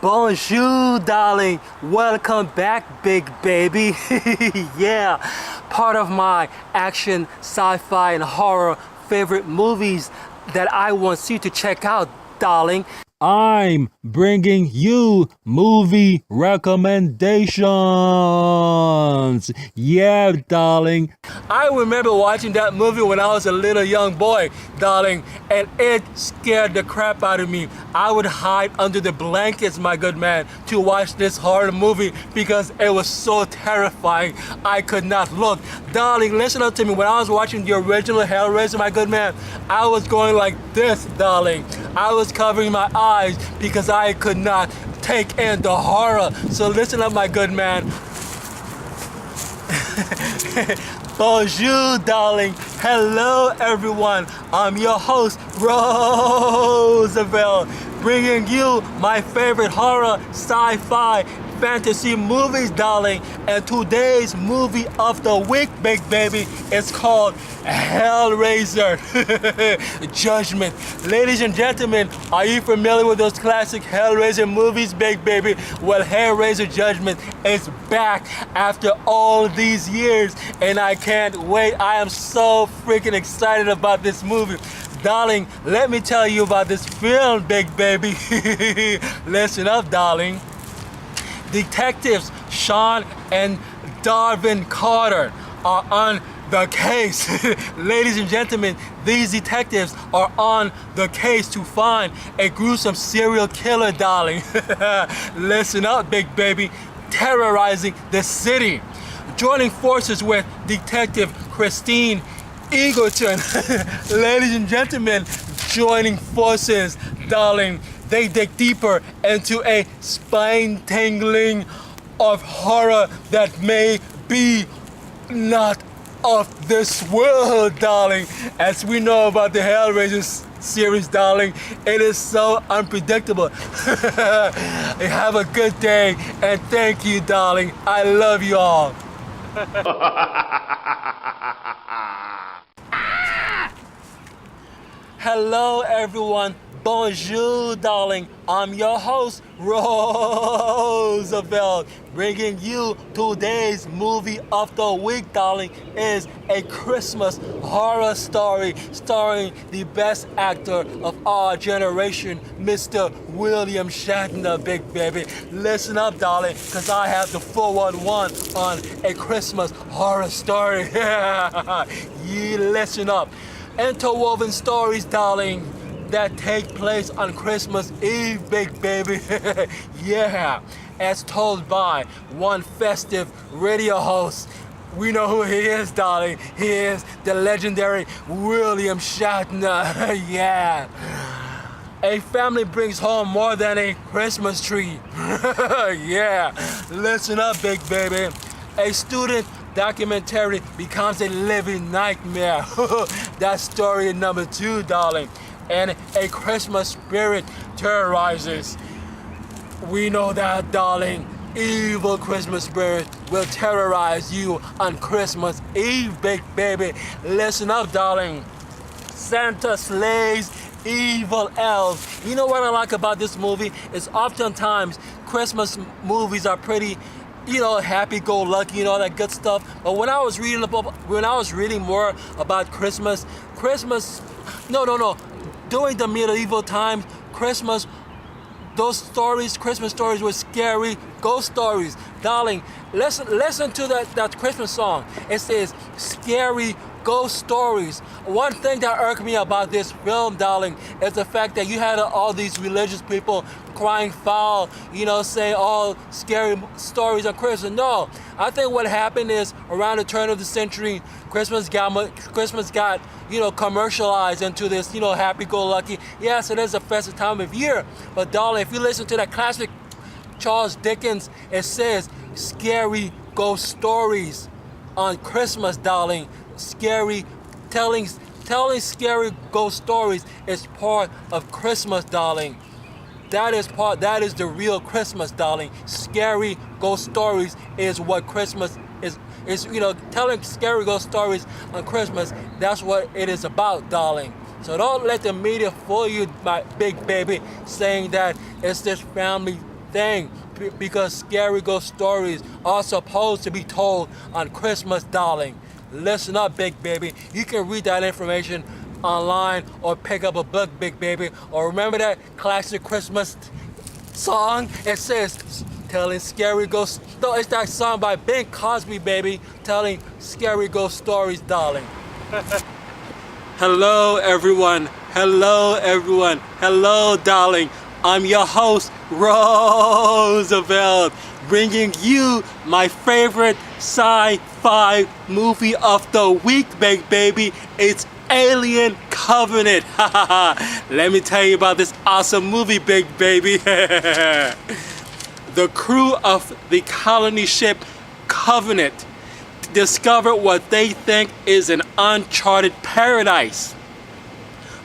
Bonjour, darling. Welcome back, big baby. Yeah, part of my action, sci-fi, and horror favorite movies that I want you to check out, darling. I'm bringing you movie recommendations. Yeah, darling. I remember watching that movie when I was a little young boy, darling, and it scared the crap out of me. I would hide under the blankets, my good man, to watch this horror movie because it was so terrifying. I could not look. Darling, listen up to me. When I was watching the original Hellraiser, my good man, I was going like this, darling. I was covering my eyes because I could not take in the horror. So listen up, my good man. Bonjour, darling. Hello, everyone. I'm your host, Roosevelt, bringing you my favorite horror, sci-fi, fantasy movies, darling. And today's movie of the week, big baby, is called Hellraiser Judgment. Ladies and gentlemen, are you familiar with those classic Hellraiser movies, big baby? Well, Hellraiser Judgment is back after all these years, and I can't wait. I am so freaking excited about this movie. Darling, let me tell you about this film, big baby. Listen up, darling. Detectives Sean and Darwin Carter are on the case. Ladies and gentlemen, these detectives are on the case to find a gruesome serial killer, darling. Listen up, big baby. Terrorizing the city. Joining forces with Detective Christine Eagleton. Ladies and gentlemen, joining forces, darling. They dig deeper into a spine-tingling of horror that may be not of this world, darling. As we know about the Hellraiser series, darling, it is so unpredictable. Have a good day, and thank you, darling. I love you all. Hello, everyone. Bonjour, darling. I'm your host, Roosevelt, bringing you today's movie of the week, darling. Is a Christmas horror story starring the best actor of our generation, Mr. William Shatner, big baby. Listen up, darling, because I have the 411 on a Christmas horror story. Yeah, listen up. Interwoven stories, darling, that take place on Christmas Eve, big baby. Yeah, as told by one festive radio host. We know who he is, darling. He is the legendary William Shatner. Yeah. A family brings home more than a Christmas tree. Yeah. Listen up, big baby. A student documentary becomes a living nightmare. That's story number 2, darling. And a Christmas spirit terrorizes. We know that, darling. Evil Christmas spirit will terrorize you on Christmas Eve, big baby. Listen up, darling. Santa slays evil elves. You know what I like about this movie? Is oftentimes Christmas movies are pretty, happy-go-lucky, all that good stuff. But when I was reading more about Christmas, during the medieval times, Christmas stories were scary ghost stories. Darling, listen to that Christmas song. It says, scary ghost stories. One thing that irked me about this film, darling, is the fact that you had all these religious people crying foul, saying all scary stories on Christmas. No, I think what happened is around the turn of the century, Christmas got commercialized into this, happy-go-lucky. Yes, it is a festive time of year, but darling, if you listen to that classic Charles Dickens, it says scary ghost stories on Christmas, darling. Telling scary ghost stories is part of Christmas, darling. That is the real Christmas, darling. Scary ghost stories is what Christmas is, telling scary ghost stories on Christmas. That's what it is about, darling. So don't let the media fool you, my big baby, saying that it's this family thing because scary ghost stories are supposed to be told on Christmas, darling. Listen up, big baby. You can read that information online or pick up a book, big baby. Or remember that classic Christmas song? It says, telling scary ghost. No, it's that song by Ben Cosby, baby, telling scary ghost stories, darling. Hello, everyone. Hello, everyone. Hello, darling. I'm your host, Roosevelt, bringing you my favorite sci-fi movie of the week, big baby. It's Alien Covenant. Let me tell you about this awesome movie, big baby. The crew of the colony ship Covenant discover what they think is an uncharted paradise,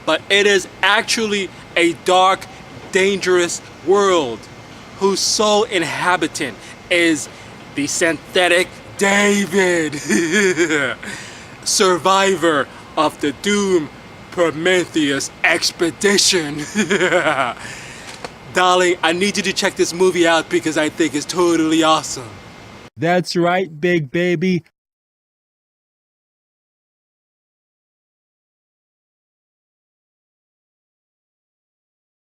but it is actually a dark, dangerous world whose sole inhabitant is the synthetic David, survivor of the doomed Prometheus expedition. Darling, I need you to check this movie out because I think it's totally awesome. That's right, big baby.